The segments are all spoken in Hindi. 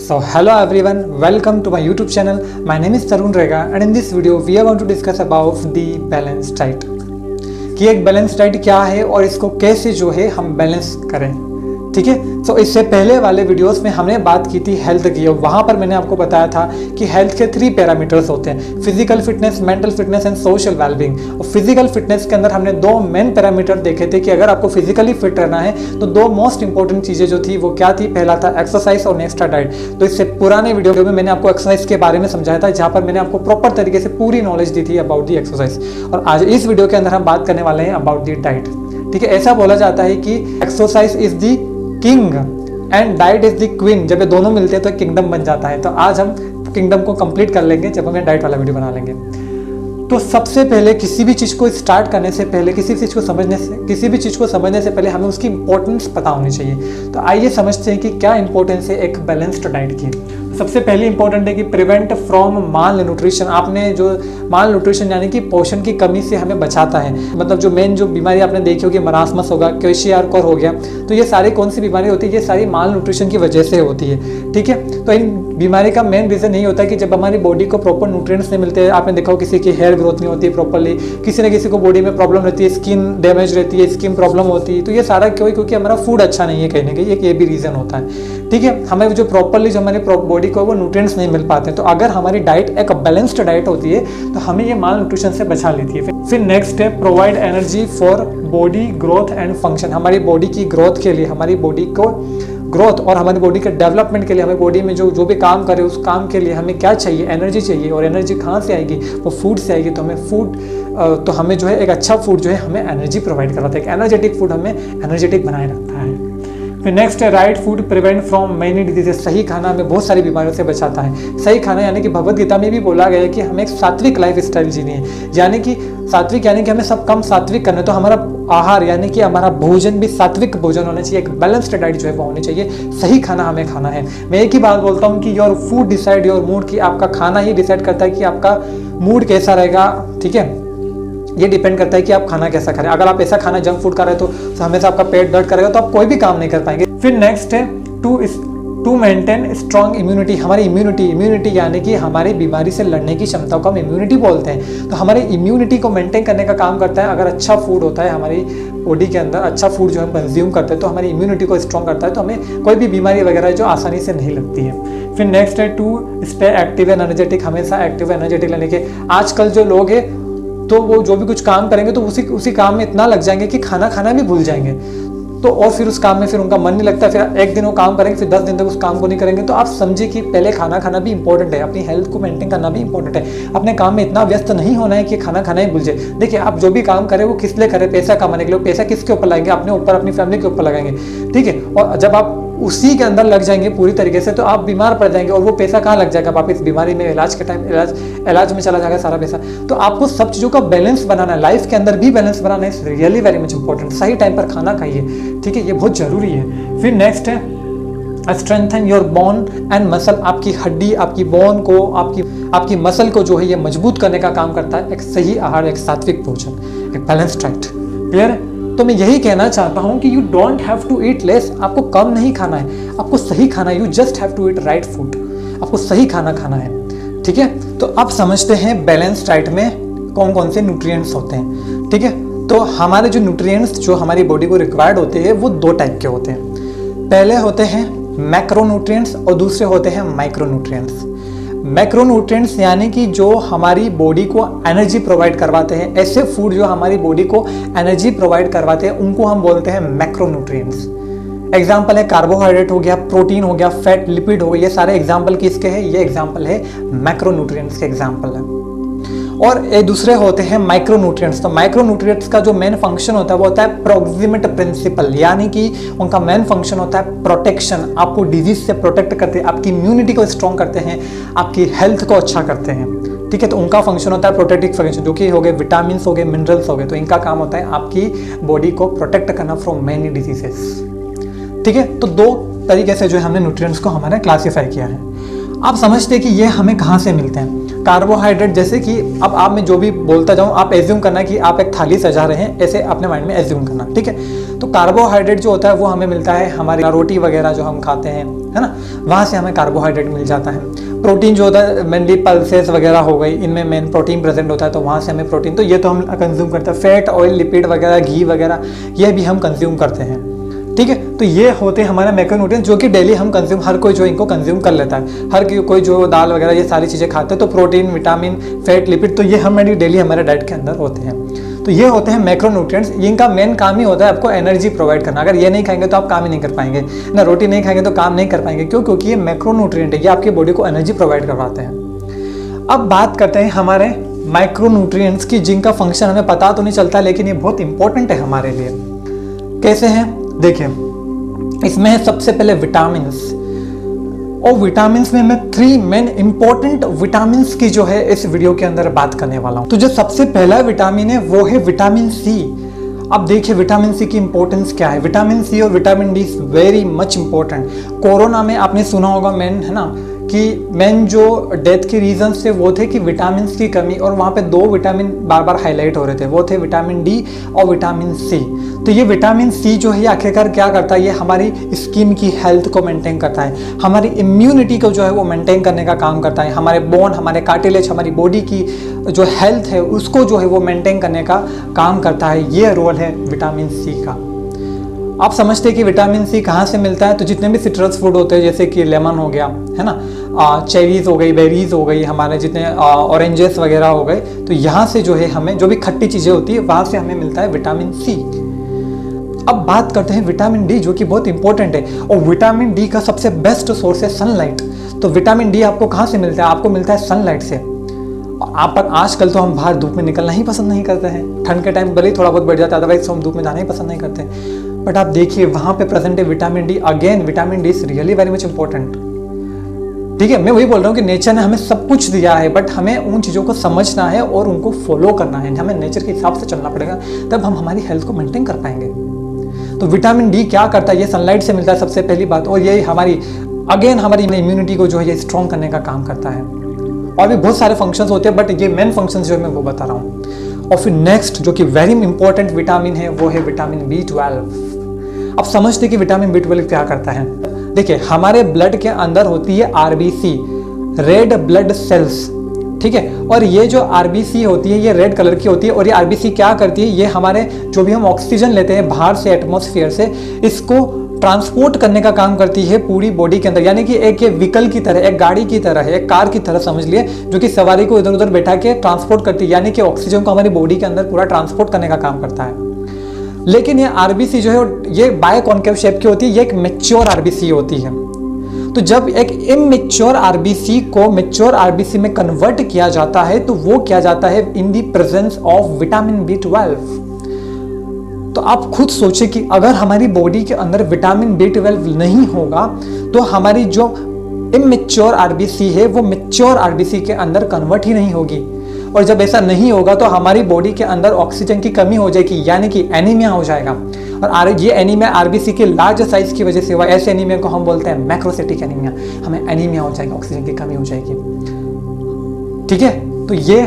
So hello everyone, welcome to my YouTube channel. My name is Tarun Rega and in this video we are going to discuss about the balanced diet. कि एक बैलेंस डाइट क्या है और इसको कैसे जो है हम बैलेंस करें, ठीक है। तो इससे पहले वाले वीडियोस में हमने बात की थी हेल्थ की और वहाँ पर मैंने आपको बताया था कि हेल्थ के 3 पैरामीटर्स होते हैं, physical fitness, mental fitness and social wellbeing. और फिजिकल फिटनेस के अंदर हमने 2 मेन पैरामीटर देखे थे कि अगर आपको फिजिकली फिट रहना है तो 2 मोस्ट इंपॉर्टेंट चीज़ें जो थी वो क्या थी, पहला था एक्सरसाइज और नेक्स्ट था डाइट। तो इससे पुराने वीडियो में मैंने आपको एक्सरसाइज के बारे में समझाया था, जहाँ पर मैंने आपको प्रॉपर तरीके से पूरी नॉलेज दी थी अबाउट दी एक्सरसाइज। और आज इस वीडियो के अंदर हम बात करने वाले हैं अबाउट दी डाइट, ठीक है। ऐसा बोला जाता है कि exercise is the king and diet is the queen. जब ये दोनों मिलते हैं तो किंगडम बन जाता है। तो आज हम किंगडम को कंप्लीट कर लेंगे जब हम डाइट वाला वीडियो बना लेंगे। तो सबसे पहले किसी भी चीज़ को स्टार्ट करने से पहले, किसी भी चीज़ को समझने से पहले हमें उसकी इंपॉर्टेंस पता होनी चाहिए। तो आइए समझते हैं कि क्या इंपॉर्टेंस है एक बैलेंस्ड डाइट की। सबसे पहले इंपॉर्टेंट है कि प्रिवेंट फ्रॉम माल न्यूट्रिशन। आपने जो माल न्यूट्रिशन यानी कि पोषण की कमी से हमें बचाता है। मतलब जो मेन जो बीमारी आपने देखी होगी, मरासमस होगा, क्वेशियार्कोर हो गया, तो ये सारी कौन सी बीमारी होती है, ये सारी माल न्यूट्रिशन की वजह से होती है, ठीक है। तो इन बीमारी का मेन रीज़न यही होता है कि जब हमारी बॉडी को प्रॉपर न्यूट्रिएंट्स नहीं मिलते हैं। आपने देखा हो किसी की हेयर ग्रोथ नहीं होती है प्रॉपरली, किसी न किसी को बॉडी में प्रॉब्लम रहती है, स्किन डैमेज रहती है, स्किन प्रॉब्लम होती है। तो ये सारा क्यों, क्योंकि हमारा फूड अच्छा नहीं है कहीं ना कहीं, एक ये भी रीज़न होता है, ठीक है। हमें जो प्रॉपरली जो हमारी बॉडी को वो न्यूट्रिएंट्स नहीं मिल पाते। तो अगर हमारी डाइट एक बैलेंस्ड डाइट होती है तो हमें ये माल न्यूट्रिशन से बचा लेती है। फिर नेक्स्ट है provide energy for body growth and function. हमारी बॉडी की ग्रोथ के लिए, हमारी बॉडी को ग्रोथ और हमारी बॉडी के डेवलपमेंट के लिए, हमें बॉडी में जो भी काम करे उस काम के लिए हमें क्या चाहिए, एनर्जी चाहिए। और एनर्जी कहाँ से आएगी, वो फूड से आएगी। तो हमें जो है एक अच्छा फूड जो है हमें एनर्जी प्रोवाइड करवाता है। एक एनर्जेटिक फूड हमें एनर्जेटिक बनाए रखता है। फिर नेक्स्ट है right food prevent from many diseases. सही खाना हमें बहुत सारी बीमारियों से बचाता है। सही खाना यानी कि भगवत गीता में भी बोला गया है कि हमें एक सात्विक लाइफ स्टाइल जीनी है। यानी कि सात्विक यानी कि हमें सब काम सात्विक करना है। तो हमारा आहार यानी कि हमारा भोजन भी सात्विक भोजन होना चाहिए। एक बैलेंस्ड डाइट जो है वो होनी चाहिए। सही खाना हमें खाना है। मैं एक ही बात बोलता हूँ कि your food decide your mood, कि आपका खाना ही डिसाइड करता है कि आपका मूड कैसा रहेगा, ठीक है। ये डिपेंड करता है कि आप खाना कैसा खा रहे हैं। अगर आप ऐसा खाना जंक फूड खा रहे हो तो हमेशा आपका पेट दर्द करेगा, तो आप कोई भी काम नहीं कर पाएंगे। फिर नेक्स्ट है टू मेंटेन स्ट्रॉन्ग इम्यूनिटी। हमारी इम्यूनिटी यानी कि हमारी बीमारी से लड़ने की क्षमता को हम इम्यूनिटी बोलते हैं। तो हमारी इम्यूनिटी को मेंटेन करने का काम करता है अगर अच्छा फूड होता है हमारी बॉडी के अंदर, अच्छा फूड जो हम कंज्यूम करते हैं तो हमारी इम्यूनिटी को स्ट्रॉन्ग करता है। तो हमें कोई भी बीमारी वगैरह जो आसानी से नहीं लगती है। फिर नेक्स्ट है to stay active and energetic. हमेशा एक्टिव एनर्जेटिक लेने के, आजकल जो लोग हैं तो वो जो भी कुछ काम करेंगे तो उसी काम में इतना लग जाएंगे कि खाना खाना भी भूल जाएंगे। तो और फिर उस काम में फिर उनका मन नहीं लगता। फिर एक दिन वो काम करेंगे, फिर 10 दिन तक उस काम को नहीं करेंगे। तो आप समझिए कि पहले खाना खाना भी इंपॉर्टेंट है, अपनी हेल्थ को मेंटेन करना भी इंपॉर्टेंट है। अपने काम में इतना व्यस्त नहीं होना है कि खाना खाना ही भूल जाए। देखिए, आप जो भी काम करें वो किस लिए करें, पैसा कमाने के लिए। पैसा किसके ऊपर लगाएंगे, अपने ऊपर, अपनी फैमिली के ऊपर लगाएंगे, ठीक है। और जब आप उसी के अंदर लग जाएंगे पूरी तरीके से तो आप बीमार पड़ जाएंगे और वो पैसा कहाँ लग जाएगा वापस बीमारी में, इलाज के टाइम इलाज में चला जाएगा सारा पैसा। तो आपको सब चीज़ों का बैलेंस बनाना है, लाइफ के अंदर भी बैलेंस बनाना है, रियली वेरी मच इंपॉर्टेंट। सही टाइम पर खाना खाइए, ठीक है, ये बहुत जरूरी है। फिर नेक्स्ट है strengthen your bone and muscle. आपकी हड्डी, आपकी बोन को, आपकी मसल को जो है ये मजबूत करने का काम करता है एक सही आहार, एक सात्विक भोजन, एक बैलेंस डाइट। क्लियर है? तो मैं यही कहना चाहता हूँ कि you don't have to eat less. आपको कम नहीं खाना है, आपको सही खाना है। You just have to eat right food. आपको सही खाना खाना है, ठीक है। तो अब समझते हैं बैलेंस डाइट में कौन कौन से न्यूट्रिएंट्स होते हैं, ठीक है। तो हमारे जो न्यूट्रिएंट्स जो हमारी बॉडी को रिक्वायर्ड होते हैं वो 2 टाइप के होते हैं। पहले होते हैं मैक्रोन्यूट्रिएंट्स और दूसरे होते हैं माइक्रोन्यूट्रिएंट्स। मैक्रोन्यूट्रिएंट्स यानी कि जो हमारी बॉडी को एनर्जी प्रोवाइड करवाते हैं, ऐसे फूड जो हमारी बॉडी को एनर्जी प्रोवाइड करवाते हैं उनको हम बोलते हैं मैक्रोन्यूट्रिएंट्स। एग्जाम्पल है कार्बोहाइड्रेट हो गया, प्रोटीन हो गया, फैट, लिपिड हो गया। ये सारे एग्जाम्पल किसके हैं, ये एग्जाम्पल है मैक्रोन्यूट्रिएंट्स के एग्जाम्पल है। और ये दूसरे होते हैं माइक्रोन्यूट्रिएंट्स। तो माइक्रोन्यूट्रिएंट्स का जो मेन फंक्शन होता है वो होता है प्रोक्सिमेट प्रिंसिपल, यानी कि उनका मेन फंक्शन होता है प्रोटेक्शन। आपको डिजीज से प्रोटेक्ट करते हैं, आपकी इम्यूनिटी को स्ट्रॉन्ग करते हैं, आपकी हेल्थ को अच्छा करते हैं, ठीक है। तो उनका फंक्शन होता है प्रोटेक्टिव फंक्शन, जो कि हो गए विटामिन हो गए, मिनरल्स हो गए। तो इनका काम होता है आपकी बॉडी को प्रोटेक्ट करना फ्रॉम मेनी डिजीजेस, ठीक है। तो 2 तरीके से जो है हमने न्यूट्रिएंट्स को हमारे क्लासीफाई किया है। आप समझते हैं कि ये हमें कहाँ से मिलते हैं। कार्बोहाइड्रेट, जैसे कि अब आप मैं जो भी बोलता जाऊँ आप एज्यूम करना कि आप एक थाली सजा रहे हैं, ऐसे अपने माइंड में एज्यूम करना, ठीक है। तो कार्बोहाइड्रेट जो होता है वो हमें मिलता है हमारी रोटी वगैरह जो हम खाते हैं, है ना, वहाँ से हमें कार्बोहाइड्रेट मिल जाता है। प्रोटीन जो होता है मेनली पल्सेस वगैरह हो गई, इनमें मेन प्रोटीन प्रेजेंट होता है, तो वहाँ से हमें प्रोटीन, तो ये तो हम कंज्यूम करते हैं। फैट, ऑयल, लिपिड वगैरह, घी वगैरह, ये भी हम कंज्यूम करते हैं, ठीक है। तो ये होते हैं हमारे मैक्रोन्यूट्रिएंट्स जो कि डेली हम कंज्यूम, हर कोई जो इनको कंज्यूम कर लेता है, हर कोई जो दाल वगैरह ये सारी चीज़ें खाते हैं, तो प्रोटीन, विटामिन, फैट, लिपिड, तो ये हमारी डेली हमारे डाइट के अंदर होते हैं। तो ये होते हैं मैक्रोन्यूट्रिएंट्स। इनका मेन काम ही होता है आपको एनर्जी प्रोवाइड करना। अगर ये नहीं खाएंगे तो आप काम ही नहीं कर पाएंगे ना, रोटी नहीं खाएंगे तो काम नहीं कर पाएंगे। क्यों? क्योंकि ये मैक्रोन्यूट्रिएंट है, ये आपकी बॉडी को एनर्जी प्रोवाइड करवाते हैं। अब बात करते हैं हमारे माइक्रोन्यूट्रिएंट्स की, जिनका फंक्शन हमें पता तो नहीं चलता, लेकिन ये बहुत इंपॉर्टेंट है हमारे लिए। कैसे हैं? देखिए, इसमें है सबसे पहले विटामिन्स, और विटामिन्स में मैं 3 मेन इंपॉर्टेंट विटामिन्स की जो है इस वीडियो के अंदर बात करने वाला हूं। तो जो सबसे पहला विटामिन है वो है विटामिन सी। अब देखिए विटामिन सी की इंपॉर्टेंस क्या है। विटामिन सी और vitamin D is very much important. Corona में आपने सुना होगा मेन, है ना, कि मेन जो डेथ के रीजन थे वो थे कि विटामिन की कमी, और वहाँ पे 2 विटामिन बार बार हाईलाइट हो रहे थे, वो थे विटामिन डी और विटामिन सी। तो ये विटामिन सी जो है आखिरकार क्या करता है, ये हमारी स्किन की हेल्थ को मेंटेन करता है, हमारी इम्यूनिटी को जो है वो मेंटेन करने का काम करता है, हमारे बोन, हमारे कार्टिलेज, हमारी बॉडी की जो हेल्थ है उसको जो है वो मेंटेन करने का काम करता है। ये रोल है विटामिन सी का। आप समझते हैं कि विटामिन सी कहाँ से मिलता है? तो जितने भी सिट्रस फूड होते हैं, जैसे कि लेमन हो गया, है ना, चेरीज हो गई, बेरीज हो गई, हमारे जितने ऑरेंजेस वगैरह हो गए, तो यहाँ से जो है हमें जो भी खट्टी चीज़ें होती है वहाँ से हमें मिलता है विटामिन सी। अब बात करते हैं विटामिन डी, जो कि बहुत इंपॉर्टेंट है, और विटामिन डी का सबसे बेस्ट सोर्स है सनलाइट। तो विटामिन डी आपको कहाँ से मिलता है? आपको मिलता है सनलाइट से। आप आजकल तो हम बाहर धूप में निकलना ही पसंद नहीं करते हैं, ठंड के टाइम भले ही थोड़ा बहुत बढ़ जाता है, अदरवाइज हम धूप में जाना ही पसंद नहीं करते। बट आप देखिए वहाँ पे प्रेजेंट है vitamin D. Again vitamin D is really very much important, ठीक है। मैं वही बोल रहा हूँ कि नेचर ने हमें सब कुछ दिया है, बट हमें उन चीज़ों को समझना है और उनको फॉलो करना है, हमें नेचर के हिसाब से चलना पड़ेगा, तब हम हमारी हेल्थ को मेंटेन कर पाएंगे। तो विटामिन डी क्या करता है? ये सनलाइट से मिलता है सबसे पहली बात, और ये हमारी हमारी इम्यूनिटी को जो है ये स्ट्रॉन्ग करने का काम करता है। और भी बहुत सारे फंक्शंस होते हैं, बट ये मेन फंक्शंस जो है मैं वो बता रहा हूँ। और फिर नेक्स्ट जो कि वेरी इंपॉर्टेंट विटामिन है वो है विटामिन B12। अब समझते कि विटामिन B12 क्या करता है। देखिए हमारे ब्लड के अंदर होती है RBC, रेड ब्लड सेल्स, ठीक है। और ये जो RBC होती है ये रेड कलर की होती है, और ये RBC क्या करती है, ये हमारे जो भी हम ऑक्सीजन लेते हैं बाहर से एटमॉस्फेयर से, इसको ट्रांसपोर्ट करने का काम करती है पूरी बॉडी के अंदर। यानी कि एक ये व्हीकल की तरह, एक गाड़ी की तरह है, एक कार की तरह समझ लिए, जो कि सवारी को इधर उधर बैठा के ट्रांसपोर्ट करती है, यानी कि ऑक्सीजन को हमारी बॉडी के अंदर पूरा ट्रांसपोर्ट करने का काम करता है। लेकिन ये RBC जो है ये बायकॉन्केव शेप की होती है, ये एक मैच्योर RBC होती है। तो जब एक इमेच्योर RBC को मैच्योर RBC में कन्वर्ट किया जाता है, तो वो किया जाता है in the presence of vitamin B12। तो आप खुद सोचिए कि अगर हमारी बॉडी के अंदर विटामिन B12 नहीं होगा तो हमारी जो इमेच्योर RBC है वो मैच्योर RBC के अंदर कन्वर्ट ही नहीं होगी, और जब ऐसा नहीं होगा तो हमारी बॉडी के अंदर ऑक्सीजन की कमी हो जाएगी, यानी कि एनीमिया हो जाएगा। और ये एनीमिया RBC के लार्ज साइज की वजह से हुआ, ऐसे एनीमिया को हम बोलते हैं मैक्रोसाइटिक एनीमिया। हमें एनीमिया हो जाएगा, ऑक्सीजन की कमी हो जाएगी, ठीक है। तो ये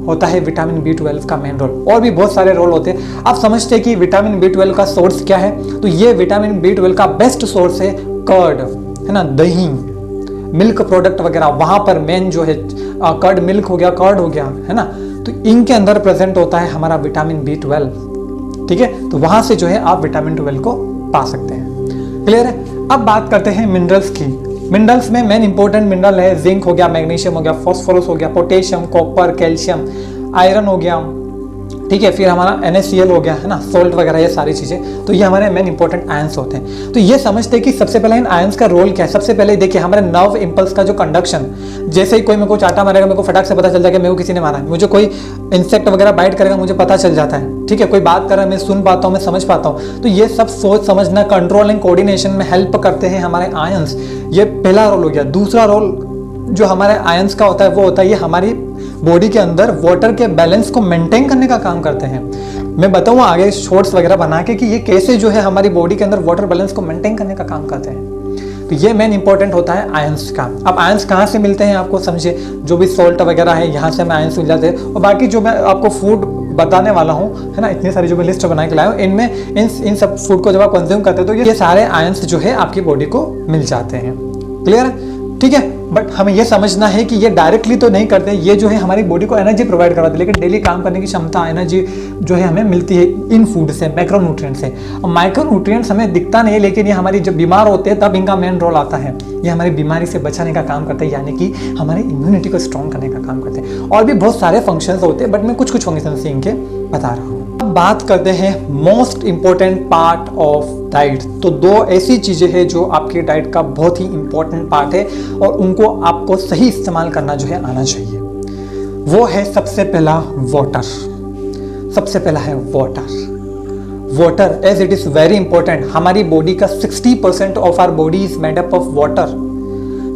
होता है विटामिन B12 का मेन रोल। और भी बहुत सारे रोल होते हैं। आप समझते हैं कि विटामिन B12 का सोर्स क्या है? तो ये विटामिन B12 का बेस्ट सोर्स है कर्ड, है ना, दही, मिल्क प्रोडक्ट वगैरह, वहां पर मेन जो है कर्ड मिल्क हो गया, कर्ड हो गया, है ना, तो इनके अंदर प्रेजेंट होता है हमारा विटामिन B12, ठीक है। तो वहां से जो है आप विटामिन 12 को पा सकते हैं। क्लियर है? अब बात करते हैं मिनरल्स की। मिनरल्स में मेन इंपॉर्टेंट मिनरल है जिंक हो गया, मैग्नीशियम हो गया, फास्फोरस हो गया, पोटेशियम, कॉपर, कैल्शियम, आयरन हो गया, ठीक है। फिर हमारा NaCl हो गया, है ना, सोल्ट वगैरह, ये सारी चीज़ें। तो ये हमारे मेन इंपॉर्टेंट आयंस होते हैं। तो ये समझते हैं कि सबसे पहले इन आयंस का रोल क्या है। सबसे पहले देखिए हमारे नर्व इंपल्स का जो कंडक्शन, जैसे ही कोई मेरे को चाटा मारेगा मेरे को फटाक से पता चल जाएगा मेरे को किसी ने मारा है। मुझे कोई इंसेक्ट वगैरह बाइट करेगा मुझे पता चल जाता है, ठीक है। कोई बात कर रहा है मैं सुन पाता हूँ, मैं समझ पाता हूँ। तो ये सब सोच समझना, कंट्रोल एंड कोऑर्डिनेशन में हेल्प करते हैं हमारे आयंस। ये पहला रोल हो गया। दूसरा रोल जो हमारे आयंस का होता है वो होता है ये हमारी बॉडी के अंदर वाटर के बैलेंस को मेंटेन करने का काम करते हैं। मैं बताऊंगा आगे शॉर्ट्स वगैरह बना के कि ये कैसे जो है हमारी बॉडी के अंदर वाटर बैलेंस को मेंटेन करने का काम करते हैं। तो ये मेन इंपॉर्टेंट होता है आयंस का। अब आयंस कहाँ से मिलते हैं आपको समझे, जो भी सॉल्ट वगैरह है यहाँ से हमें आयंस मिल जाते हैं। और बाकी जो मैं आपको फूड बताने वाला हूँ है ना, इतनी सारी जो मैं लिस्ट बना के लाया हूँ, इनमें इन सब फूड को जब आप कंज्यूम करते हैं तो ये सारे आयंस जो है आपकी बॉडी को मिल जाते हैं। क्लियर है? ठीक है। बट हमें ये समझना है कि ये डायरेक्टली तो नहीं करते, ये जो है हमारी बॉडी को एनर्जी प्रोवाइड करवाते हैं, लेकिन डेली काम करने की क्षमता एनर्जी जो है हमें मिलती है इन फूड से, मैक्रोन्यूट्रिएंट से। और माइक्रोन्यूट्रिएंट्स हमें दिखता नहीं है, लेकिन ये हमारी जब बीमार होते हैं तब इनका मेन रोल आता है। ये हमारी बीमारी से बचाने का काम करते हैं, यानी कि हमारी इम्यूनिटी को स्ट्रॉन्ग करने का काम करते हैं। और भी बहुत सारे फंक्शंस होते हैं, बट मैं कुछ फंक्शंस इनके बता रहा हूँ। अब बात करते हैं most important part of diet. तो दो ऐसी चीजें हैं जो आपकी डाइट का बहुत ही इंपॉर्टेंट पार्ट है और उनको आपको सही इस्तेमाल करना जो है आना चाहिए। वो है सबसे पहला वाटर। सबसे पहला है water as it is very important. हमारी बॉडी का 60% of our body is made up of water.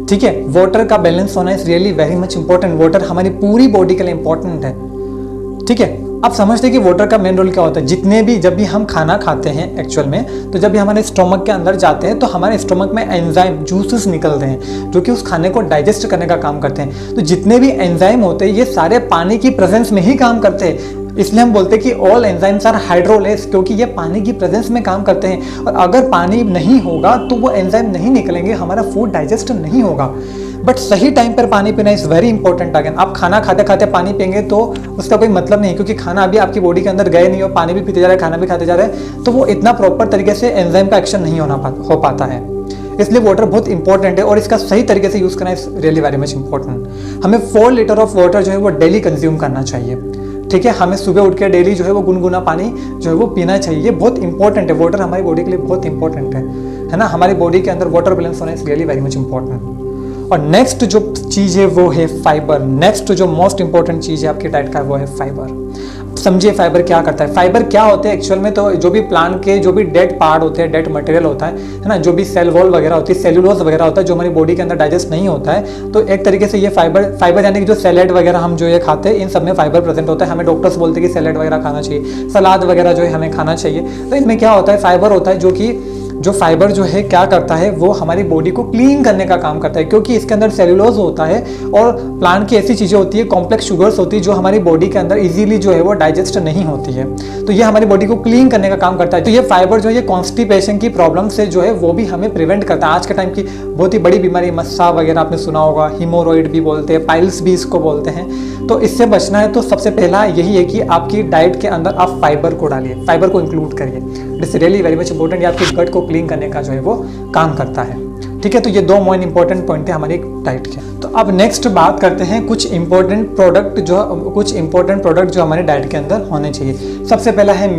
ठीक है, वाटर का बैलेंस होना is really very much important. Water हमारी पूरी बॉडी के लिए इंपॉर्टेंट है। ठीक है, आप समझते हैं कि वाटर का मेन रोल क्या होता है। जितने भी जब भी हम खाना खाते हैं एक्चुअल में, तो जब भी हमारे स्टोमक के अंदर जाते हैं तो हमारे स्टोमक में एंजाइम जूसेस निकलते हैं जो कि उस खाने को डाइजेस्ट करने का काम करते हैं। तो जितने भी एंजाइम होते हैं ये सारे पानी की प्रेजेंस में ही काम करते हैं। इसलिए हम बोलते हैं कि ऑल एंजाइम्स आर हाइड्रोलेस, क्योंकि ये पानी की प्रेजेंस में काम करते हैं। और अगर पानी नहीं होगा तो वो एंजाइम नहीं निकलेंगे, हमारा फूड डाइजेस्ट नहीं होगा। बट सही टाइम पर पानी पीना इज वेरी इंपॉर्टेंट। अगेन आप खाना खाते खाते पानी पिएंगे तो उसका कोई मतलब नहीं, क्योंकि खाना अभी आपकी बॉडी के अंदर गए नहीं हो, पानी भी पीते जा रहे हैं, खाना भी खाते जा रहे हैं, तो वो इतना प्रॉपर तरीके से एंजाइम का एक्शन नहीं हो पाता है। इसलिए वाटर बहुत इंपॉर्टेंट है और इसका सही तरीके से यूज करना is really very much important. हमें 4 लीटर ऑफ वाटर जो है वो डेली कंज्यूम करना चाहिए। ठीक है, हमें सुबह उठ के डेली जो है वो गुनगुना पानी जो है वो पीना चाहिए। बहुत इंपॉर्टेंट है, वाटर हमारी बॉडी के लिए बहुत इंपॉर्टेंट है ना। हमारी बॉडी के अंदर वाटर बैलेंस होना is really very much important. और नेक्स्ट जो चीज़ है वो है फाइबर। नेक्स्ट जो मोस्ट इंपॉर्टेंट चीज़ है आपकी डाइट का वो है फाइबर। समझिए फाइबर क्या करता है। फाइबर क्या होते हैं एक्चुअल में, तो जो भी प्लांट के जो भी डेड पार्ट होते हैं, डेड मटेरियल होता है ना, जो भी सेल वॉल वगैरह होती है, सेलुलोज वगैरह होता है, जो हमारी बॉडी के अंदर डाइजेस्ट नहीं होता है, तो एक तरीके से ये फाइबर यानी कि जो सैलेड वगैरह हम जो ये खाते हैं इन सब में फाइबर प्रेजेंट होता है। हमें डॉक्टर्स बोलते हैं कि सैलेड वगैरह खाना चाहिए, सलाद वगैरह जो है हमें खाना चाहिए। तो इनमें क्या होता है, फाइबर होता है, जो फाइबर जो है क्या करता है, वो हमारी बॉडी को क्लीन करने का काम करता है, क्योंकि इसके अंदर सेलुलोज होता है और प्लांट की ऐसी चीज़ें होती है, कॉम्प्लेक्स शुगर्स होती है जो हमारी बॉडी के अंदर इजीली जो है वो डाइजेस्ट नहीं होती है। तो ये हमारी बॉडी को क्लीन करने का काम करता है। तो ये फाइबर जो है कॉन्स्टिपेशन की प्रॉब्लम से जो है वो भी हमें प्रिवेंट करता है। आज के टाइम की बहुत ही बड़ी बीमारी मस्सा वगैरह आपने सुना होगा, हिमोरॉइड भी बोलते हैं, पाइल्स भी इसको बोलते हैं। तो इससे बचना है तो सबसे पहला यही है कि आपकी डाइट के अंदर आप फाइबर को डालिए, फाइबर को इंक्लूड करिए। It's really very much important. ये आपकी गट को क्लीन करने का जो है वो काम करता है। ठीक है, तो ये 2 मोस्ट इंपॉर्टेंट पॉइंट है हमारी डाइट के। तो अब नेक्स्ट बात करते हैं कुछ इंपॉर्टेंट प्रोडक्ट जो हमारे डाइट के अंदर होने चाहिए। सबसे पहला है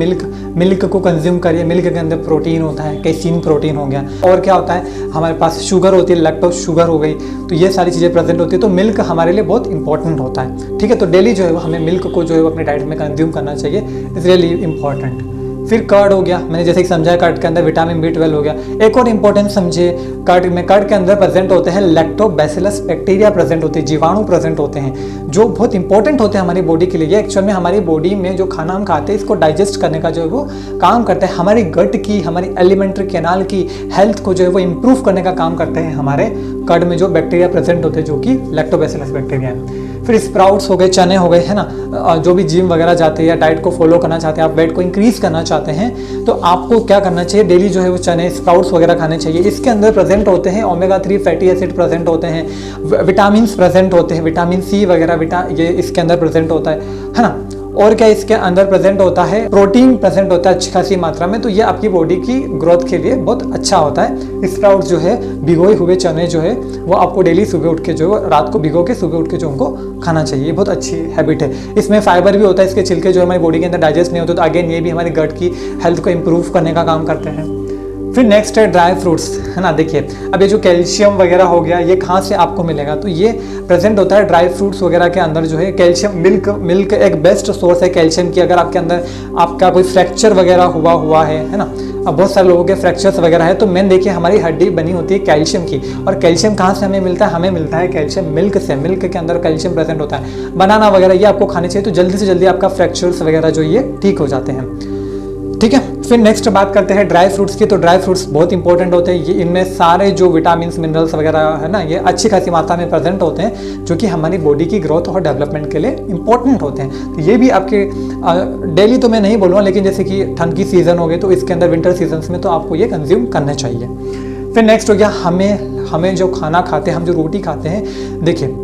मिल्क को कंज्यूम करिए। मिल्क के अंदर प्रोटीन होता है, कैसीन प्रोटीन हो गया, और क्या होता है हमारे पास शुगर होती है, लैक्टोज शुगर हो गई, तो ये सारी चीज़ें प्रेजेंट होती है। तो मिल्क हमारे लिए बहुत इंपॉर्टेंट होता है। ठीक है, तो डेली जो है वो हमें मिल्क को जो है वो अपनी डाइट में कंज्यूम करना चाहिए। It's really important. फिर कर्ड हो गया, मैंने जैसे कि समझाया, कर्ड के अंदर विटामिन B12 हो गया। एक और इंपॉर्टेंट समझिए, कर्ड के अंदर प्रेजेंट होते हैं लैक्टोबैसिलस बैक्टीरिया प्रेजेंट होते हैं, जीवाणु प्रेजेंट होते हैं, जो बहुत इंपॉर्टेंट होते हैं हमारी बॉडी के लिए। ये एक्चुअल में हमारी बॉडी में जो खाना हम खाते हैं इसको डाइजेस्ट करने का जो है वो काम करते हैं। हमारी गट की, हमारी एलिमेंट्री कैनाल की हेल्थ को जो है वो इंप्रूव करने का काम करते हैं हमारे कर्ड में जो बैक्टीरिया प्रेजेंट होते हैं, जो कि लैक्टोबैसिलस बैक्टीरिया है। फिर स्प्राउट्स हो गए, चने हो गए, है ना। जो भी जिम वगैरह जाते हैं या डाइट को फॉलो करना चाहते हैं, आप वेट को इंक्रीज करना चाहते हैं, तो आपको क्या करना चाहिए, डेली जो है वो चने, स्प्राउट्स वगैरह खाने चाहिए। इसके अंदर प्रेजेंट होते हैं ओमेगा 3 फैटी एसिड प्रेजेंट होते हैं, विटामिन प्रेजेंट होते हैं, विटामिन C वगैरह ये इसके अंदर प्रेजेंट होता है ना। और क्या इसके अंदर प्रेजेंट होता है, प्रोटीन प्रेजेंट होता है अच्छी खासी मात्रा में। तो ये आपकी बॉडी की ग्रोथ के लिए बहुत अच्छा होता है। स्प्राउट्स जो है, भिगोए हुए चने जो है वो आपको डेली सुबह उठ के जो रात को भिगो के सुबह उठ के जो उनको खाना चाहिए। ये बहुत अच्छी हैबिट है। इसमें फाइबर भी होता है, इसके छिलके जो हमारी बॉडी के अंदर डाइजेस्ट नहीं होते, तो अगेन ये भी हमारी गट की हेल्थ को इंप्रूव करने का काम करते हैं। फिर नेक्स्ट है ड्राई फ्रूट्स, है ना। देखिए अब ये जो कैल्शियम वगैरह हो गया, ये कहाँ से आपको मिलेगा, तो ये प्रेजेंट होता है ड्राई फ्रूट्स वगैरह के अंदर जो है। कैल्शियम, मिल्क एक बेस्ट सोर्स है कैल्शियम की। अगर आपके अंदर आपका कोई फ्रैक्चर वगैरह हुआ है ना, अब बहुत सारे लोगों के फ्रैक्चर्स वगैरह है, तो मेन देखिए हमारी हड्डी बनी होती है कैल्शियम की। और कैल्शियम कहाँ से हमें मिलता है, हमें मिलता है कैल्शियम मिल्क से। मिल्क के अंदर कैल्शियम प्रेजेंट होता है। बनाना वगैरह ये आपको खाने चाहिए, तो जल्दी से जल्दी आपका फ्रैक्चर्स वगैरह जो ये ठीक हो जाते हैं। ठीक है, फिर नेक्स्ट बात करते हैं ड्राई फ्रूट्स की। तो ड्राई फ्रूट्स बहुत इंपॉर्टेंट होते हैं, ये इनमें सारे जो विटामिन मिनरल्स वगैरह है ना, ये अच्छी खासी मात्रा में प्रेजेंट होते हैं, जो कि हमारी बॉडी की ग्रोथ और डेवलपमेंट के लिए इंपॉर्टेंट होते हैं। तो ये भी आपके डेली तो मैं नहीं बोलूँगा, लेकिन जैसे कि ठंड की सीज़न हो गई तो इसके अंदर विंटर सीजन्स में तो आपको ये कंज्यूम करना चाहिए। फिर नेक्स्ट हो गया हमें जो खाना खाते हैं, हम जो रोटी खाते हैं, देखिए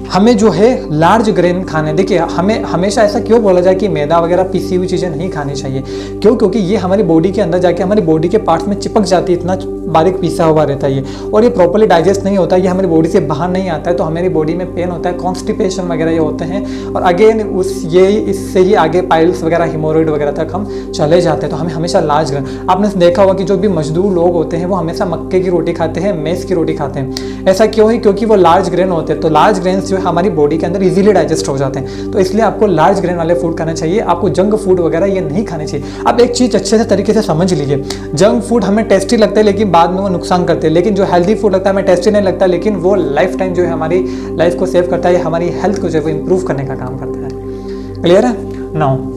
हमें जो है लार्ज ग्रेन खाने, देखिए हमें हमेशा ऐसा क्यों बोला जाए कि मैदा वगैरह पिसी हुई चीज़ें नहीं खानी चाहिए, क्योंकि ये हमारी बॉडी के अंदर जाके हमारी बॉडी के पार्ट्स में चिपक जाती है, इतना बारीक पिसा हुआ रहता है ये, और ये प्रॉपर्ली डाइजेस्ट नहीं होता, ये हमारी बॉडी से बाहर नहीं आता है, तो हमारी बॉडी में पेन होता है, कॉन्स्टिपेशन वगैरह ये होते हैं, और अगेन इससे ही आगे पाइल्स वगैरह हिमोरॉइड वगैरह तक हम चले जाते हैं। तो हमें हमेशा लार्ज ग्रेन, आपने देखा होगा कि जो भी मजदूर लोग होते हैं वो हमेशा मक्के की रोटी खाते हैं, मेस की रोटी खाते हैं। ऐसा क्यों है? क्योंकि वो लार्ज ग्रेन होते हैं, तो लार्ज ग्रेन्स जो है हमारी बॉडी के अंदर इजीली डाइजेस्ट हो जाते हैं, तो इसलिए आपको लार्ज ग्रेन वाले फूड खाना चाहिए, आपको जंक फूड वगैरह ये नहीं खाने चाहिए। अब एक चीज़ अच्छे से तरीके से समझ लीजिए, जंक फूड हमें टेस्टी लगता है लेकिन बाद में वो नुकसान करते हैं, लेकिन जो हेल्दी फूड लगता है हमें टेस्टी नहीं लगता, लेकिन वो लाइफ टाइम जो है हमारी लाइफ को सेव करता है, हमारी हेल्थ को जो है वो इंप्रूव करने का काम करता है। क्लियर है? नाउ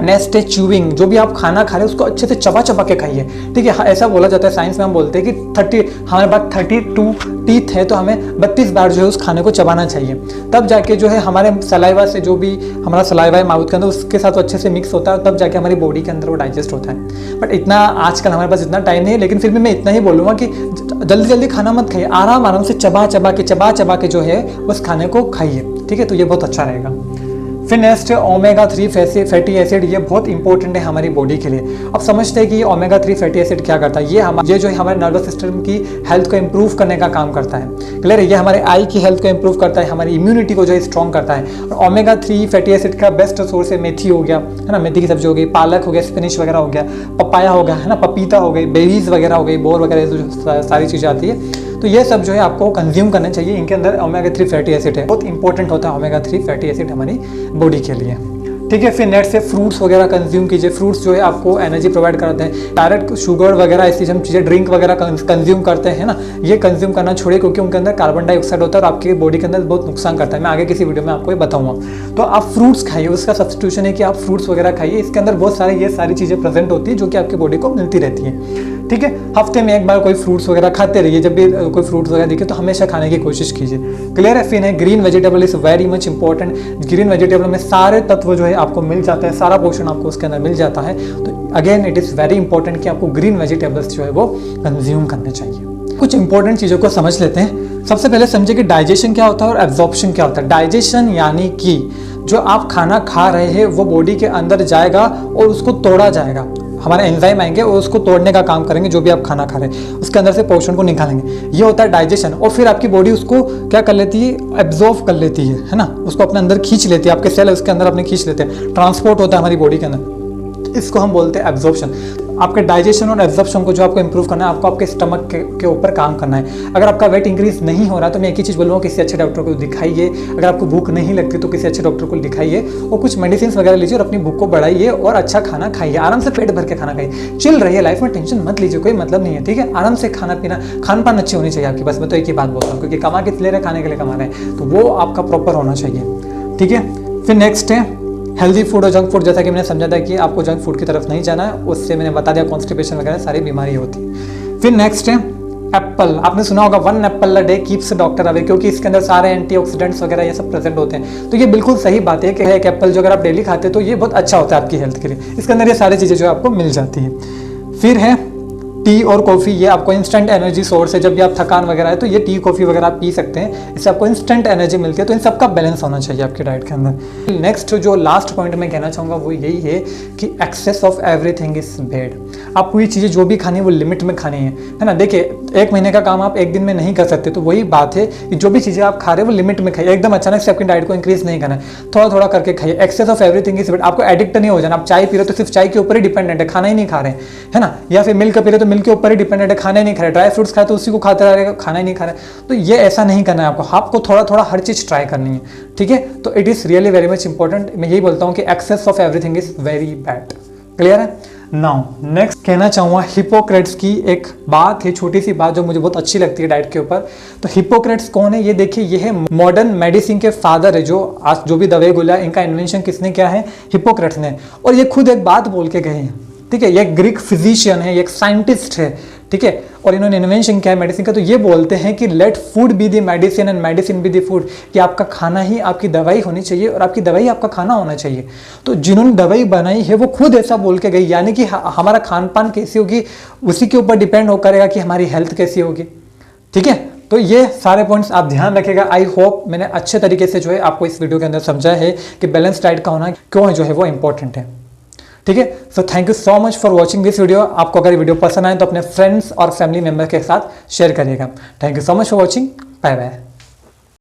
नेक्स्ट है च्यूइंग। जो भी आप खाना खा रहे हैं उसको अच्छे से चबा चबा के खाइए, ठीक है। ऐसा बोला जाता है, साइंस में हम बोलते हैं कि हमारे पास 32 टीथ है, तो हमें 32 बार जो है उस खाने को चबाना चाहिए, तब जाके जो है हमारे सलाइवा से जो भी हमारा सलाइवा है माउथ के अंदर उसके साथ अच्छे से मिक्स होता है, तब जाके हमारी बॉडी के अंदर वो डाइजेस्ट होता है। बट इतना आजकल हमारे पास इतना टाइम नहीं है, लेकिन फिर भी मैं इतना ही बोलूँगा कि जल्दी जल्दी खाना मत खाइए, आराम से चबा चबा के जो है उस खाने को खाइए, ठीक है। तो ये बहुत अच्छा रहेगा। फिर नेक्स्ट है ओमेगा 3 फैटी एसिड, ये बहुत इंपॉर्टेंट है हमारी बॉडी के लिए। अब समझते हैं कि ये ओमेगा 3 फैटी एसिड क्या करता है। ये जो है हमारे नर्वस सिस्टम की हेल्थ को इंप्रूव करने का काम करता है। क्लियर है? ये हमारे आई की हेल्थ को इंप्रूव करता है, हमारी इम्यूनिटी को जो है स्ट्रॉन्ग करता है। और ओमेगा 3 फैटी एसिड का बेस्ट सोर्स है मेथी हो गया, है ना, मेथी की सब्जी हो गई, पालक हो गया, स्पिनिच वगैरह हो गया, पपाया हो गया, है ना, पपीता हो गई, बेरीज वगैरह हो गई, बोर वगैरह जो सारी चीज़ें आती है, तो ये सब जो है आपको कंज्यूम करना चाहिए। इनके अंदर ओमेगा 3 फैटी एसिड है, बहुत इंपॉर्टेंट होता है ओमेगा 3 फैटी एसिड हमारी बॉडी के लिए, ठीक है। फिर नेक्स्ट से फ्रूट्स वगैरह कंज्यूम कीजिए। फ्रूट्स जो है आपको एनर्जी प्रोवाइड करते हैं। डायरेक्ट शुगर वगैरह ऐसी हम चीज़ें ड्रिंक वगैरह कंज्यूम करते हैं ना, ये कंज्यूम करना छोड़िए, क्योंकि उनके अंदर कार्बन डाइऑक्साइड होता है और आपकी बॉडी के अंदर बहुत नुकसान करता है। मैं आगे किसी वीडियो में आपको ये बताऊंगा। तो आप फ्रूट्स खाइए, उसका सब्स्टिट्यूशन है कि आप फ्रूट्स वगैरह खाइए। इसके अंदर बहुत सारे ये सारी चीज़ें प्रेजेंट होती है जो कि आपकी बॉडी को मिलती रहती है, ठीक है। हफ्ते में एक बार कोई फ्रूट्स वगैरह खाते रहिए, जब भी कोई फ्रूट्स वगैरह दिखे तो हमेशा खाने की कोशिश कीजिए। क्लियर है? फिर है green vegetable is very much important. Green vegetable में सारे तत्व जो है आपको मिल जाते हैं, सारा पोषण आपको उसके अंदर मिल जाता है। तो again it is very important कि आपको ग्रीन वेजिटेबल्स जो है वो कंज्यूम करने चाहिए। कुछ इंपॉर्टेंट चीज़ों को समझ लेते हैं। सबसे पहले समझे कि डाइजेशन क्या होता है और एब्जॉर्प्शन क्या होता है। डाइजेशन यानी कि जो आप खाना खा रहे हैं वो बॉडी के अंदर जाएगा और उसको तोड़ा जाएगा, हमारे एंजाइम आएंगे और उसको तोड़ने का काम करेंगे। जो भी आप खाना खा रहे हैं उसके अंदर से पोषण को निकालेंगे, ये होता है डाइजेशन। और फिर आपकी बॉडी उसको क्या कर लेती है? एब्जॉर्ब कर लेती है ना, उसको अपने अंदर खींच लेती है। आपके सेल उसके अंदर अपने खींच लेते हैं, ट्रांसपोर्ट होता है हमारी बॉडी के अंदर, इसको हम बोलते हैं एब्जॉर्प्शन। आपके डाइजेशन और एब्जॉर्प्शन को जो आपको इंप्रूव करना है, आपको आपके स्टमक के ऊपर काम करना है। अगर आपका वेट इंक्रीज नहीं हो रहा तो मैं एक ही चीज़ बोलूँगा, किसी अच्छे डॉक्टर को दिखाइए। अगर आपको भूख नहीं लगती तो किसी अच्छे डॉक्टर को दिखाइए और कुछ मेडिसिन वगैरह लीजिए और अपनी भूख को बढ़ाइए और अच्छा खाना खाइए। आराम से पेट भर के खाना खाइए, चिल रहिए, लाइफ में टेंशन मत लीजिए, कोई मतलब नहीं है, ठीक है। आराम से खाना पीना, खान पान अच्छी होनी चाहिए आपकी। बस मैं तो एक ही बात बोलता हूँ, क्योंकि कमा के ले रहे खाने के लिए कमा रहे हैं, तो वो आपका प्रॉपर होना चाहिए, ठीक है। फिर नेक्स्ट है हेल्दी फूड और जंक फूड। जैसा कि मैंने समझा था कि आपको जंक फूड की तरफ नहीं जाना है, उससे मैंने बता दिया कॉन्स्टिपेशन वगैरह सारी बीमारी होती है। फिर नेक्स्ट है एप्पल। आपने सुना होगा 1 Apple a day keeps doctor away, क्योंकि इसके अंदर सारे एंटीऑक्सीडेंट्स वगैरह ये सब प्रेजेंट होते हैं। तो ये बिल्कुल सही बात है कि एक एप्पल जो अगर आप डेली खाते हैं तो ये बहुत अच्छा होता है आपकी हेल्थ के लिए। इसके अंदर ये सारी चीज़ें जो आपको मिल जाती है। फिर है टी और कॉफ़ी, ये आपको इंस्टेंट एनर्जी सोर्स है। जब भी आप थकान वगैरह है तो ये टी कॉफ़ी वगैरह आप पी सकते हैं, इससे आपको इंस्टेंट एनर्जी मिलती है। तो इन सबका बैलेंस होना चाहिए आपकी डाइट के अंदर। नेक्स्ट जो लास्ट पॉइंट मैं कहना चाहूँगा वो यही है कि excess of everything is bad. आपको ये चीज़ें जो भी खानी है वो लिमिट में खानी है ना। देखिए, एक महीने का काम आप एक दिन में नहीं कर सकते, तो वही बात है कि जो भी चीज़ें आप खा रहे हैं वो लिमिट में खाइए। एकदम अचानक से आपकी डाइट को इंक्रीज नहीं करना है, थोड़ा थोड़ा करके खाइए। Excess of everything is bad. आपको एडिक्ट नहीं हो जाना। आप चाय पी रहे हो तो सिर्फ चाय के ऊपर ही डिपेंडेंट है, खाना ही नहीं खा रहे हैं, है ना। या फिर मिल्क पी रहे तो मिल्क के ऊपर ही डिपेंडेंट है, खाना ही नहीं खा रहे। ड्राई फ्रूट्स खाए तो उसी को खाते रहेगा, खाना ही नहीं खा रहे। तो ये ऐसा नहीं करना है आपको थोड़ा थोड़ा हर चीज़ ट्राई करनी है, ठीक है। तो it is really very much important. मैं यही बोलता हूँ कि excess of everything is very bad. Clear है? नाउ नेक्स्ट कहना चाहूँगा हिपोक्रेट्स की एक बात है, छोटी सी बात जो मुझे बहुत अच्छी लगती है डाइट के ऊपर। तो हिपोक्रेट्स कौन है? ये देखिए, ये है मॉडर्न मेडिसिन के फादर है। जो आज जो भी दवाई गोला इनका इन्वेंशन किसने किया है? हिपोक्रेट्स ने। और ये खुद एक बात बोल के गए हैं ठीक है, ये एक ग्रीक फिजिशियन है, ये एक साइंटिस्ट है, ठीक है, और इन्होंने इन्वेंशन किया है मेडिसिन का। तो ये बोलते हैं कि let food be the medicine and medicine be the food, कि आपका खाना ही आपकी दवाई होनी चाहिए और आपकी दवाई आपका खाना होना चाहिए। तो जिन्होंने दवाई बनाई है वो खुद ऐसा बोल के गई, यानी कि हमारा खान पान कैसी होगी उसी के ऊपर डिपेंड हो करेगा कि हमारी हेल्थ कैसी होगी, ठीक है। तो ये सारे पॉइंट्स आप ध्यान रखिएगा। आई होप मैंने अच्छे तरीके से जो है आपको इस वीडियो के अंदर समझा है कि बैलेंस डाइट का होना क्यों जो है वो इंपॉर्टेंट है, ठीक है। So thank you so much for watching this video. आपको अगर वीडियो पसंद आए तो अपने फ्रेंड्स और फैमिली मेम्बर के साथ शेयर करिएगा। Thank you so much for watching, bye bye.